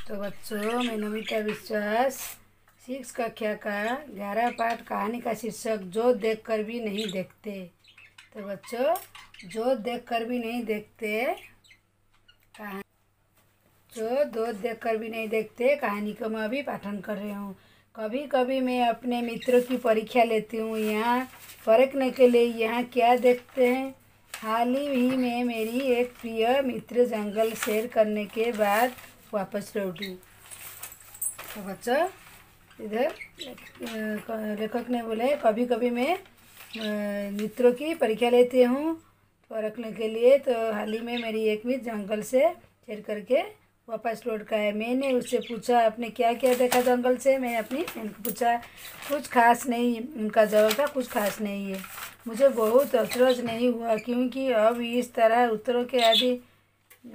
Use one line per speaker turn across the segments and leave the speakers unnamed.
तो बच्चों, मैं नमिता विश्वास 6 कक्षा का 11 पाठ कहानी का शीर्षक जो देखकर भी नहीं देखते। तो बच्चों, जो देखकर भी नहीं देखते कहानी जो देखकर भी नहीं देखते कहानी को मैं अभी पाठन कर रही हूँ। कभी कभी मैं अपने मित्रों की परीक्षा लेती हूँ यहाँ परखने के लिए यहाँ क्या देखते हैं। हाल ही में मेरी एक प्रिय मित्र जंगल सैर करने के बाद वापस लौटी। तो बच्चों, इधर लेखक ने बोले कभी कभी मैं मित्रों की परीक्षा लेती हूँ परखने के लिए। तो हाल ही में मेरी एक मित्र जंगल से सैर करके वापस लौट का है। मैंने उससे पूछा आपने क्या क्या देखा जंगल से। मैं अपनी बहन को पूछा, कुछ खास नहीं। उनका जवाब था कुछ खास नहीं है। मुझे बहुत अचरज नहीं हुआ क्योंकि अब इस तरह उत्तरों के आदि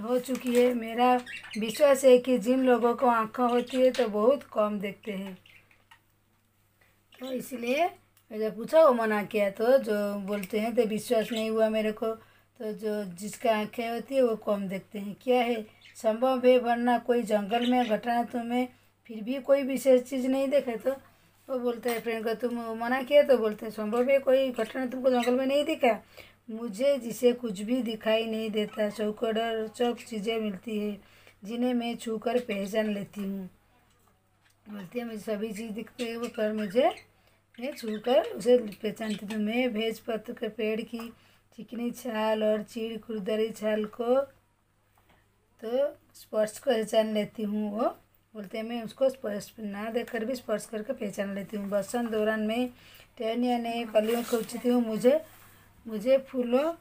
हो चुकी है। मेरा विश्वास है कि जिन लोगों को आँखें होती है तो बहुत कम देखते हैं। तो इसलिए मैं जब पूछा वो मना किया। तो जो बोलते हैं तो विश्वास नहीं हुआ मेरे को। तो जो जिसका आँखें होती है वो कम देखते हैं। क्या है संभव है वरना कोई जंगल में घटना तुम्हें फिर भी कोई विशेष चीज़ नहीं देखे। तो वो बोलते हैं फ्रेंड को तुम मना किया। तो बोलते हैं संभव है कोई घटना तुमको जंगल में नहीं दिखा। मुझे जिसे कुछ भी दिखाई नहीं देता चौक चीज़ें मिलती है जिन्हें मैं छू कर पहचान लेती हूँ। बोलती है मुझे सभी चीज़ दिखते हैं वो पर मुझे मैं छू कर उसे पहचानती हूँ। मैं भेज पत्र के पेड़ की चिकनी छाल और चीड़ खुरदरी छाल को तो स्पर्श को पहचान लेती हूँ। वो बोलते हैं मैं उसको स्पर्श ना देखकर भी स्पर्श करके पहचान लेती हूँ। बसंत दौरान में टहनियाँ नए कलियों को उछती हूँ। मुझे फूलों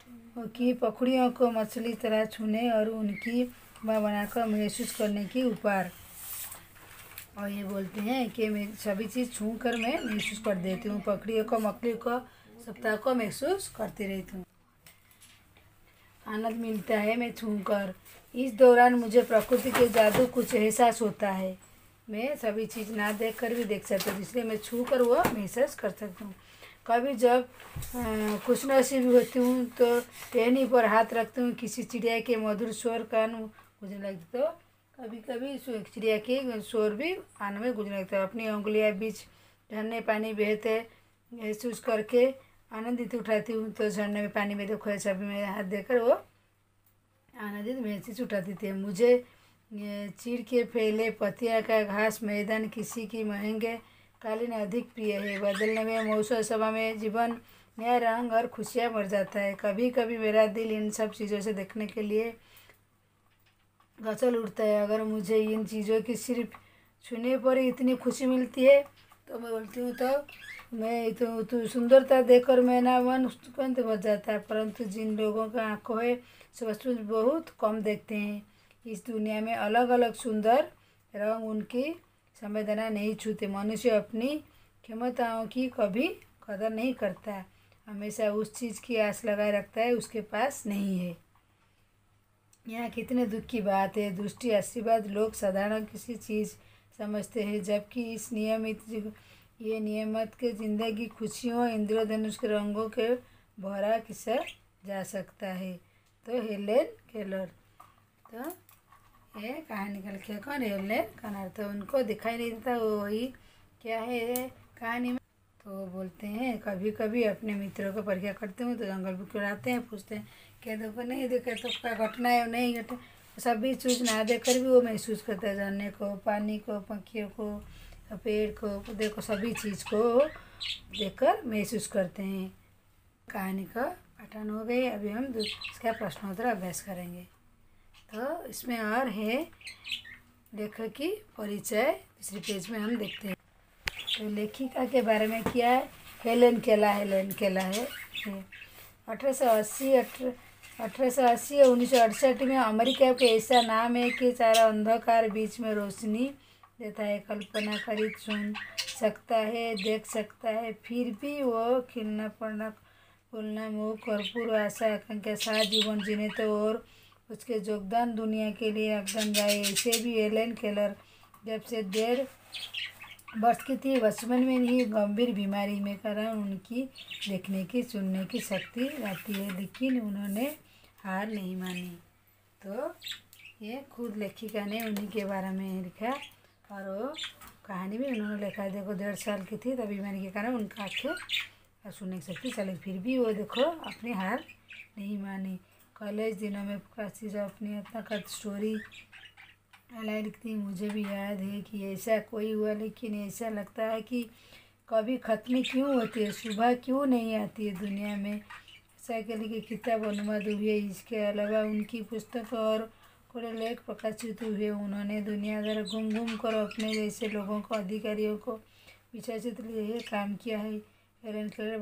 की पखड़ियों को मछली तरह छूने और उनकी बनाकर महसूस करने की उपहार। और ये बोलते हैं कि मैं सभी चीज़ छू कर मैं महसूस कर देती हूँ। पकड़ियों को मकड़ी को सप्ताह को महसूस करती रहती हूँ। आनंद मिलता है मैं छू कर। इस दौरान मुझे प्रकृति के जादू कुछ एहसास होता है। मैं सभी चीज़ ना देख कर भी देख सकती हूँ इसलिए मैं छू कर वो महसूस कर सकती हूँ। कभी जब खुशनसीब होती हूँ तो टहनी पर हाथ रखती हूँ किसी चिड़िया के मधुर शोर कान गुजरने लगती। तो कभी कभी चिड़िया के शोर भी कान में गुजरने लगता है। अपनी उंगलियां बीच झरने पानी बहते महसूस करके आनंदित उठाती हूँ। तो झरने में पानी में देखो ऐसा भी मेरे हाथ देकर वो आनंदित महसूस उठाती थी। मुझे चीड़ के फैले पत्तियाँ का घास मैदान किसी की महंगे कालीन अधिक प्रिय है। बदलने में मौसम सभा में जीवन नया रंग और खुशियाँ भर जाता है। कभी कभी मेरा दिल इन सब चीज़ों से देखने के लिए गचल उठता है। अगर मुझे इन चीज़ों की सिर्फ छूने पर ही इतनी खुशी मिलती है तो मैं बोलती हूँ तो मैं तो सुंदरता देखकर मेरा मन तुरंत भर जाता है। परंतु जिन लोगों का आँखों है वस्तु बहुत कम देखते हैं। इस दुनिया में अलग अलग सुंदर रंग उनकी संवेदना नहीं छूते। मनुष्य अपनी क्षमताओं की कभी कदर नहीं करता, हमेशा उस चीज़ की आस लगाए रखता है उसके पास नहीं है। यहाँ कितने दुख की बात है। दृष्टि आशीर्वाद लोग साधारण किसी चीज़ समझते हैं जबकि इस नियमित के जिंदगी खुशियों इंद्रधनुष के रंगों के भरा किया जा सकता है। तो हेलेन केलर। तो ये कहानी का लिखा कौन? Helen Keller. तो उनको दिखाई नहीं देता वो वही क्या है कहानी में। तो बोलते हैं कभी कभी अपने मित्रों को परीक्षा करते हूँ तो जंगल बुक आते हैं पूछते हैं क्या देखो नहीं देखे तो क्या घटना है नहीं घटे। सभी चीज़ ना देखकर भी वो महसूस करते हैं झरने को पानी को पंखियों को पेड़ को देखो सभी चीज़ को देखकर महसूस करते हैं। कहानी का पाठन हो गई। अभी हम इसका प्रश्नोत्तर अभ्यास करेंगे। तो इसमें और है लेखक की परिचय दूसरे पेज में हम देखते हैं। तो लेखिका के बारे में क्या है? हेलेन केलर है। 1880 या 1968 में अमेरिका का ऐसा नाम है कि सारा अंधकार बीच में रोशनी देता है। कल्पना खरीद सुन सकता है देख सकता है फिर भी वो खिलना पड़ना बोलना मुख और पूर्व आशा आकांक्षा साथ जीवन जीने तो और उसके योगदान दुनिया के लिए अगन जाए। ऐसे भी हेलेन केलर जब से 1.5 वर्ष की थी बचपन में ही गंभीर बीमारी में कारण उनकी देखने की सुनने की शक्ति रहती है लेकिन उन्होंने हार नहीं मानी। तो ये खुद लेखिका ने उन्हीं के बारे में लिखा और वो कहानी भी उन्होंने लिखा। देखो 1.5 साल की थी तब बीमारी के कारण उनका आँखें और सुनने की शक्ति चली, फिर भी वो देखो अपनी हार नहीं मानी। कॉलेज दिनों में काशी जो अपनी अपना का स्टोरी अलग लिखती। मुझे भी याद है कि ऐसा कोई हुआ, लेकिन ऐसा लगता है कि कभी ख़त्म क्यों होती है, सुबह क्यों नहीं आती है दुनिया में। ऐसा के लिए किताब अनुवाद हुई है। इसके अलावा उनकी पुस्तक और कोई लेख प्रकाशित हुए। उन्होंने दुनिया भर घूम घूम कर अपने जैसे लोगों को, अधिकारियों को विचारित लिए काम किया है। हेलेन केलर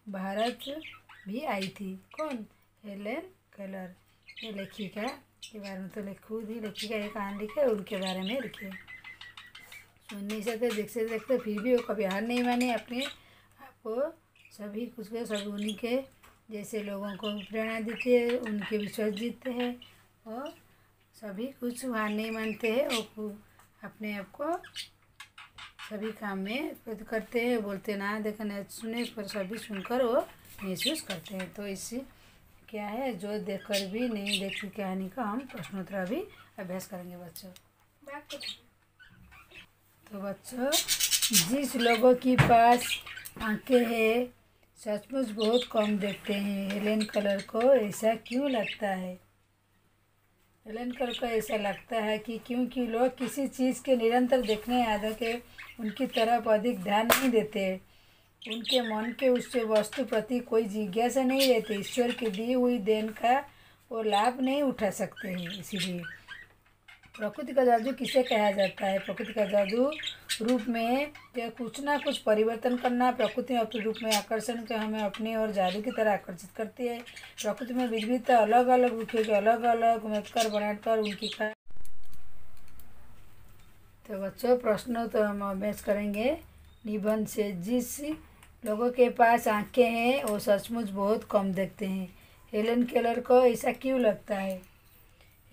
भारत भी आई थी। कौन? हेलेन केलर, ये लेखिका के बारे में तो खुद ही लेखिका एक कहानी लिखे उनके बारे में लिखे। सुन नहीं सकते, देखते देखते फिर भी वो कभी हार नहीं मानी। अपने आपको सभी कुछ के सब उन्हीं के जैसे लोगों को प्रेरणा देते हैं, उनके विश्वास जीतते हैं और सभी कुछ हार नहीं मानते हैं और अपने आप को सभी काम में करते हैं। बोलते ना देखा न सुने पर सभी सुनकर वो महसूस करते हैं। तो इससे क्या है, जो देखकर भी नहीं देखी कहानी का हम प्रश्नोत्तर अभी अभ्यास करेंगे बच्चों। तो बच्चों, जिस लोगों के पास आंखें हैं सचमुच बहुत कम देखते हैं। हेलेन केलर को ऐसा क्यों लगता है? हेलेन केलर को ऐसा लगता है कि क्योंकि लोग किसी चीज़ के निरंतर देखने आदत के उनकी तरफ अधिक ध्यान नहीं देते। उनके मन के उस वस्तु प्रति कोई जिज्ञासा नहीं रहती। ईश्वर की दी हुई देन का वो लाभ नहीं उठा सकते हैं। इसीलिए प्रकृति का जादू किसे कहा जाता है? प्रकृति का जादू रूप में कुछ ना कुछ परिवर्तन करना। प्रकृति अपने रूप में आकर्षण के हमें अपनी ओर जादू की तरह आकर्षित करती है। प्रकृति में विविधता अलग अलग रूपों के अलग अलग मिलकर बनाकर उनकी का। तो बच्चों, प्रश्नों तो हम अभ्यास करेंगे निबंध से। जिस लोगों के पास आंखें हैं वो सचमुच बहुत कम देखते हैं। हेलेन केलर को ऐसा क्यों लगता है?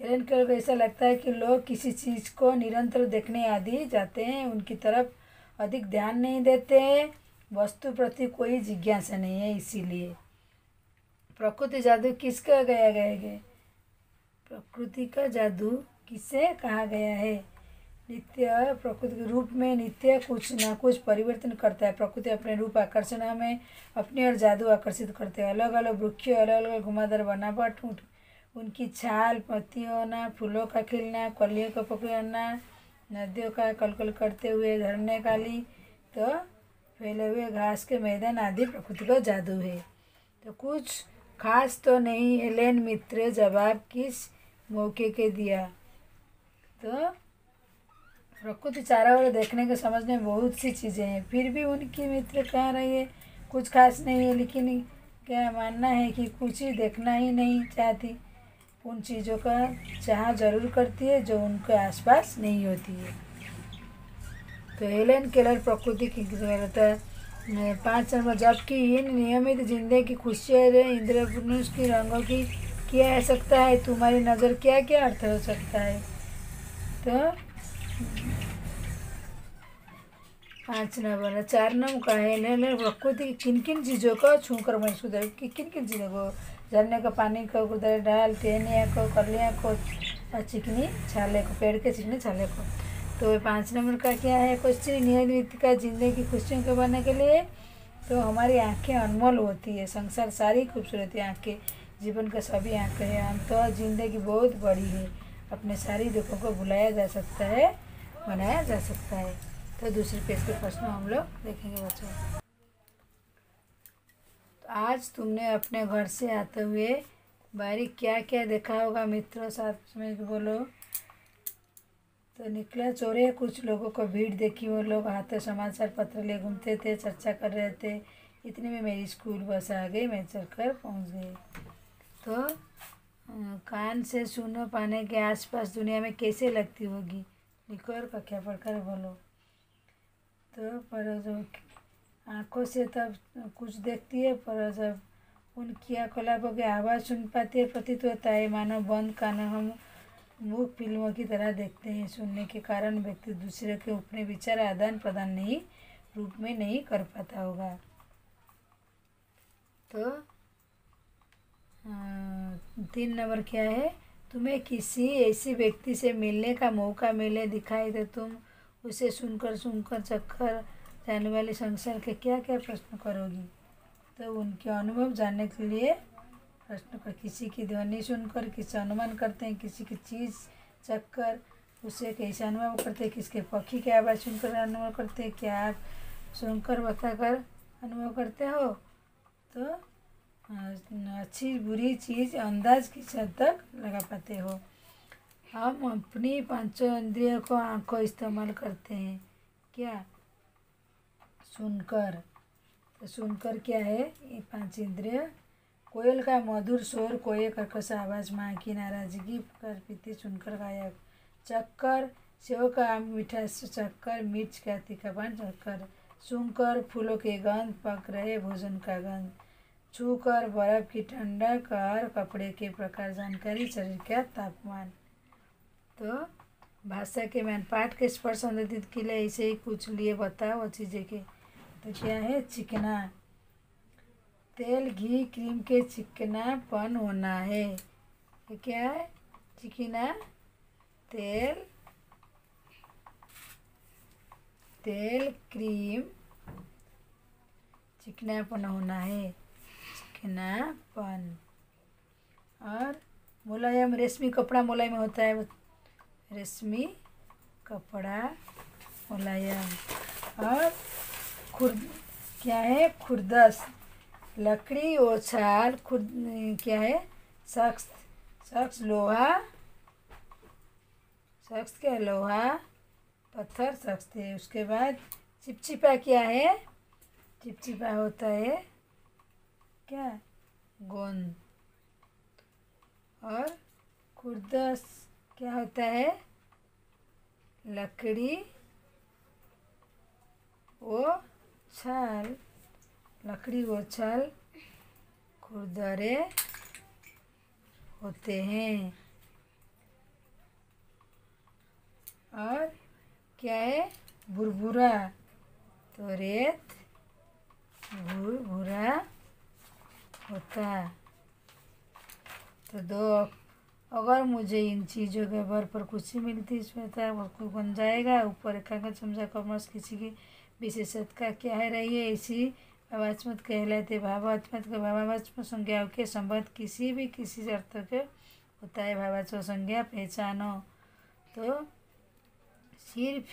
हेलेन केलर को ऐसा लगता है कि लोग किसी चीज़ को निरंतर देखने आदि जाते हैं, उनकी तरफ अधिक ध्यान नहीं देते हैं, वस्तु प्रति कोई जिज्ञासा नहीं है। इसीलिए प्रकृति जादू किसका गया है? प्रकृति का जादू किसे कहा गया है? नित्य प्रकृति के रूप में नित्य कुछ ना कुछ परिवर्तन करता है। प्रकृति अपने रूप आकर्षण में अपनी ओर जादू आकर्षित करते हैं। अलग अलग वृक्ष, अलग अलग घुमावदार बनावट, उनकी छाल, पत्तियों ना, फूलों का खिलना, कलियों का पकड़ना, नदियों का कलकल करते हुए झरने काली तो फैले हुए घास के मैदान आदि प्रकृति का जादू है। तो कुछ खास तो नहीं। हेलेन मित्र जवाब किस मौके के दिया? तो प्रकृति चारों ओर देखने के समझने में बहुत सी चीज़ें हैं, फिर भी उनकी मित्र कह रही है कुछ खास नहीं है। लेकिन क्या मानना है कि कुछ ही देखना ही नहीं चाहती, उन चीज़ों का चाह जरूर करती है जो उनके आसपास नहीं होती है। तो हेलेन केलर प्रकृति की कहता है 5 नंबर, जबकि इन नियमित जिंदगी की खुशियाँ इंद्रधनुष की रंगों की क्या हो सकता है? तुम्हारी नज़र क्या क्या अर्थ हो सकता है? तो 5 नंबर। 4 नंबर का है प्रकृति की किन किन चीज़ों को छूकर महसूस है कि किन किन चीज़ों को? झरने का पानी को, कुदरत ढाल, टहनिया को, कलियाँ को, चिकनी छाले को, पेड़ के चिकनी छाले को। तो 5 नंबर का क्या है क्वेश्चन? नियमित का जिंदगी की खुशियों को बनने के लिए तो हमारी आंखें अनमोल होती है। संसार सारी खूबसूरती आंखें, जीवन का सभी आंखें हैं। हम तो जिंदगी बहुत बड़ी है, अपने सारी दुखों को भुलाया जा सकता है, बनाया जा सकता है। तो दूसरे पेज के प्रश्न हम लोग देखेंगे बच्चों। तो आज तुमने अपने घर से आते हुए बाहरी क्या क्या देखा होगा? मित्रों साथ में बोलो। तो निकला चौरे कुछ लोगों को भीड़ देखी, वो लोग हाथों समाचार पत्र ले घूमते थे, चर्चा कर रहे थे। इतने में मेरी स्कूल बस आ गई, मैं चलकर पहुंच गई। तो कान से सुनो पाने के आसपास दुनिया में कैसे लगती होगी? लिखो और कक्षा पढ़कर बोलो। तो पर जो आँखों से तब कुछ देखती है, पर जब उन क्रियाकलापों की आवाज़ सुन पाती है प्रतीत होता है मानो बंद कान हम मूक फिल्मों की तरह देखते हैं। सुनने के कारण व्यक्ति दूसरे के अपने विचार आदान प्रदान नहीं रूप में नहीं कर पाता होगा। तो 3 नंबर क्या है? तुम्हें किसी ऐसी व्यक्ति से मिलने का मौका मिले दिखाई दे, तुम उसे सुनकर चक्कर जाने वाले संसार के क्या क्या प्रश्न करोगी। तो उनके अनुभव जानने के लिए प्रश्न कर। किसी की ध्वनि सुनकर किसी अनुमान करते हैं, किसी की चीज़ चक्कर उसे कैसे अनुभव करते हैं, किसके पक्षी की आवाज़ सुनकर अनुभव करते हैं, क्या आप सुनकर बताकर अनुभव करते हो। तो अच्छी बुरी चीज़ अंदाज किस हद तक लगा पाते हो। हम अपनी पांचों इंद्रियों को आँखों इस्तेमाल करते हैं, क्या सुनकर। तो सुनकर क्या है, ये 5 इंद्रिय। कोयल का मधुर शोर, कोयल कर्कश आवाज़, माँ की नाराज़गी, पुकार पीती सुनकर गायक। चक्कर, सेव का मीठा चक्कर, मिर्च का तीखापन चक्कर। सूंघकर फूलों के गंध, पक रहे भोजन का गंध। छूकर बर्फ की ठंडक और कपड़े के प्रकार जानकारी, शरीर का तापमान। तो भाषा के मैन पाठ के स्पर्श संबंधित के लिए ऐसे ही कुछ लिए बताओ अच्छी जगह। तो क्या है, चिकना। तेल घी क्रीम के चिकनापन होना है। ये क्या है, चिकना। तेल क्रीम चिकनापन होना है, चिकनापन। और मुलायम, रेशमी कपड़ा मुलायम होता है, रेशमी कपड़ा मुलायम। और क्या है, खुरदस, लकड़ी और छाल। क्या है, शख्स लोहा, शख्स क्या, लोहा पत्थर शख्स थे। उसके बाद चिपचिपा क्या है, चिपचिपा होता है क्या, गोंद। और खुरदस क्या होता है, लकड़ी वो छाल, लकड़ी वो छाल खुरदरे होते हैं। और क्या है, बुरबुरा, तो रेत भूरा होता। तो दो, अगर मुझे इन चीज़ों के भर पर कुछ ही मिलती इसमें था वो बन जाएगा। ऊपर एकांक चमचा कॉमर्स किसी की विशेषता क्या है रही है, इसी भावात्मक कहलाते। भावात्मक भावात्मक संज्ञाओं के संबंध किसी अर्थ के होता है। भावात्मक संज्ञा पहचानो, तो सिर्फ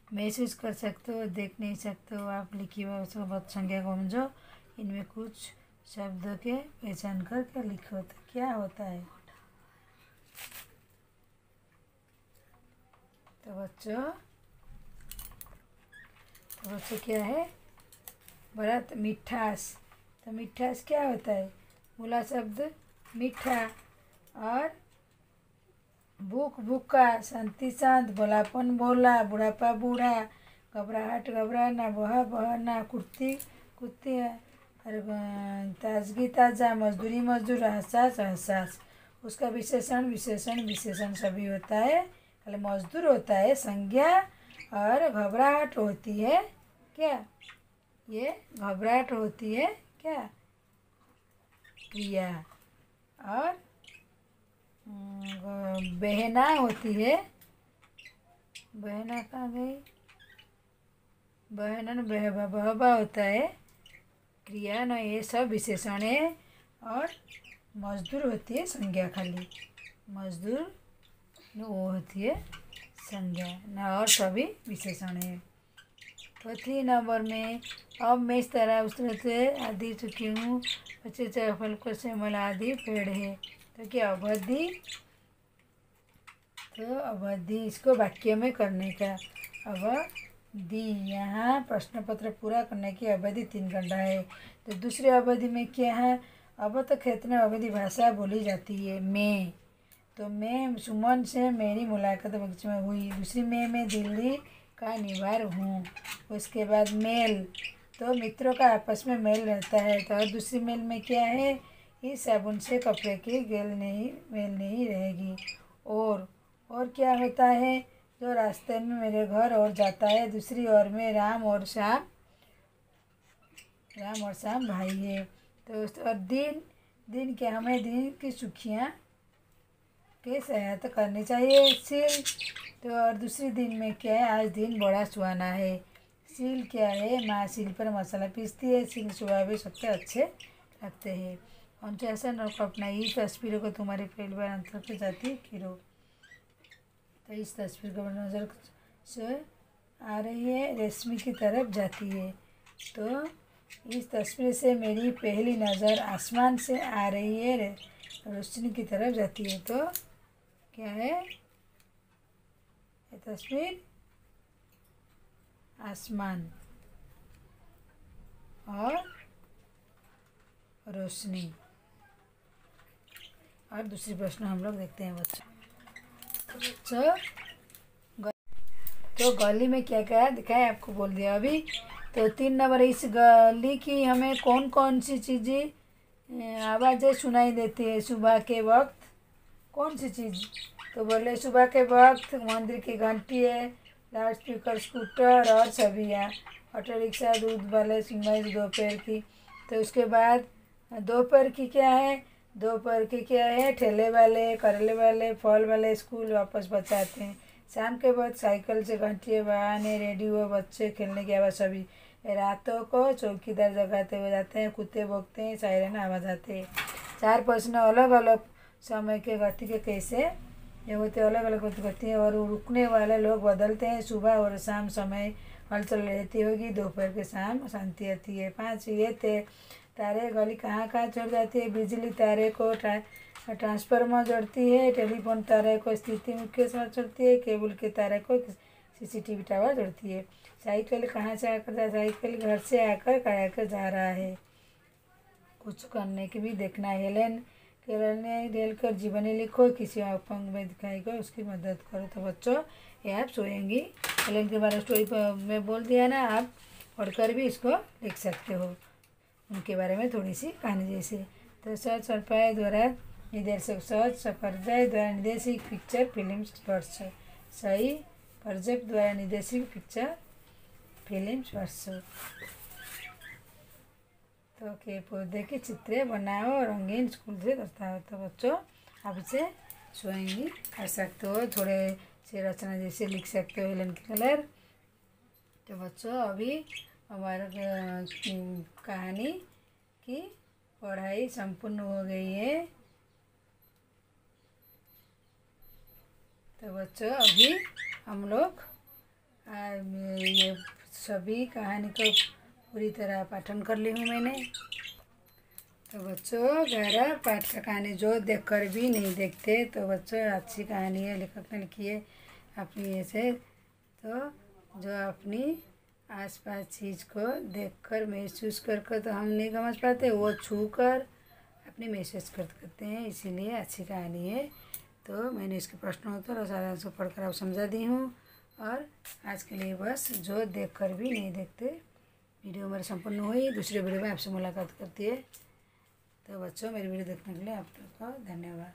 महसूस कर सकते हो, देख नहीं सकते हो। आप लिखी हुआ संज्ञा को समझो, इनमें कुछ शब्दों के पहचान कर क्या लिखो। तो क्या होता है, तो बच्चों क्या है, बड़ा मिठास। तो मिठास क्या होता है, मूला शब्द मीठा। और भूख भूखा, शांति शांत, भोलापन भोला, बुढ़ापा बूढ़ा, घबराहट घबराना, बहना, कुर्ती कुत्ती, और ताजगी ताज़ा, मजदूरी मजदूर, एहसास। उसका विशेषण सभी होता है, खाली मजदूर होता है संज्ञा। और घबराहट होती है क्या, ये घबराहट होती है क्या, क्रिया। और बहना होती है, बहना कहाँ गई, बहना बहबा होता है क्रिया न, ये सब विशेषण है। और मजदूर होती है संज्ञा, खाली मजदूर न वो होती है संज्ञा न, और सभी विशेषण है। तो 3 नंबर में, अब मैं इस तरह उस तरह से आदि चुकी हूँ, बच्चे फल से मला आदि पेड़ है। तो क्या अवधि, तो अवधि इसको वाक्य में करने का। अवधि, यहाँ प्रश्न पत्र पूरा करने की अवधि 3 घंटा है। तो दूसरी अवधि में क्या है, अब तो क्षेत्र में अवधि भाषा बोली जाती है। मैं, तो मैं सुमन से मेरी मुलाकात बगीचे में हुई। दूसरी मैं दिल्ली का निवार हूँ। उसके बाद मेल, तो मित्रों का आपस में मेल रहता है। तो और दूसरी मेल में क्या है, इस साबुन से कपड़े की मेल नहीं रहेगी। और क्या होता है, जो रास्ते में मेरे घर और जाता है। दूसरी ओर में राम और श्याम भाई है। तो और दिन क्या, हमें दिन की सुखियाँ की सहायता करनी चाहिए। सील तो और दूसरे दिन में क्या है, आज दिन बड़ा सुहाना है। सील क्या है, माँ सील पर मसाला पीसती है। सील सुबह भी सबसे अच्छे लगते हैं। अनुशासन और अपना इस तस्वीरों को तुम्हारी पहली बार अंतर के जाती कीरो। तो इस तस्वीर को नज़र से आ रही है, रेशमी की तरफ जाती है। तो इस तस्वीर से मेरी पहली नज़र आसमान से आ रही है, रोशनी की तरफ जाती है। तो क्या है ये तस्वीर, आसमान और रोशनी। और दूसरी प्रश्न हम लोग देखते हैं बच्चों। तो गली में क्या क्या दिखा है आपको बोल दिया अभी। तो 3 नंबर, इस गली की हमें कौन कौन सी चीज़ें आवाज़ें सुनाई देती है सुबह के वक्त, कौन सी चीज़। तो बोले सुबह के वक्त मंदिर की घंटी है, लाउड स्पीकर, स्कूटर और छवियाँ, ऑटो रिक्शा, दूध वाले सुनवाई दोपहर की। तो उसके बाद दोपहर की क्या है, दोपहर की क्या है, ठेले वाले, करेले वाले, फल वाले स्कूल वापस बचाते हैं। शाम के बाद साइकिल से घंटियाँ, बहाने, रेडियो, बच्चे खेलने की आवाज़ सभी। रातों को चौकीदार जगाते हुए जाते हैं, कुत्ते भौंकते हैं, सायरन आवाज़ आते हैं। 4 प्रश्न, अलग अलग समय के गति के कैसे ये होते, अलग अलग गति है और रुकने वाले लोग बदलते हैं। सुबह और शाम समय हलचल रहती होगी, दोपहर के शाम शांति आती है। 5 ये थे तारे गली कहाँ कहाँ चढ़ जाती है, बिजली तारे को ट्रांसफार्मर जोड़ती है, टेलीफोन तारे को स्थिति मुख्य से जोड़ती है, केबल के तारे को सीसीटीवी टावर जोड़ती है। साइकिल कहाँ से आकर, साइकिल घर से आकर कर जा रहा है। कुछ करने की भी देखना है। हेलेन केलर ने रेल कर जीवनी लिखो, किसी अपंग में दिखाई गो उसकी मदद करो। तो बच्चों ये आप सोएंगी, हेलेन के बारे में स्टोरी में बोल दिया ना, आप पढ़कर भी इसको लिख सकते हो, उनके बारे में थोड़ी सी कहानी जैसे। तो सच सरपाई द्वारा निर्देशक, सच सफरजाई द्वारा निर्देशित पिक्चर फिल्म वर्ष, सही परजप द्वारा निर्देशित पिक्चर फिल्म वर्ष। तो के पौधे की चित्र बनाओ और रंगीन स्कूल से दर्शाओ। तो बच्चों आप इसे सोएंगी कर सकते हो, थोड़े से रचना जैसे लिख सकते हो हेलेन केलर। तो बच्चों अभी हमारा कहानी की पढ़ाई संपूर्ण हो गई है। तो बच्चों अभी हम लोग ये सभी कहानी को पूरी तरह पाठन कर ली हूँ मैंने। तो बच्चों 11 पाठ का कहानी जो देखकर भी नहीं देखते, तो बच्चों अच्छी कहानी है, लेखक ने लिखी है अपनी ऐसे। तो जो अपनी आसपास चीज़ को देखकर महसूस कर तो हम नहीं समझ पाते, वो छू कर अपनी महसूस करते हैं, इसीलिए अच्छी कहानी है। तो मैंने इसके प्रश्नोत्तर और सारा आंसर पढ़कर आप समझा दी हूँ। और आज के लिए बस, जो देखकर भी नहीं देखते। वीडियो मेरी संपूर्ण हुई, दूसरे वीडियो में आपसे मुलाकात करती है। तो बच्चों मेरी वीडियो देखने के लिए आप लोग को धन्यवाद।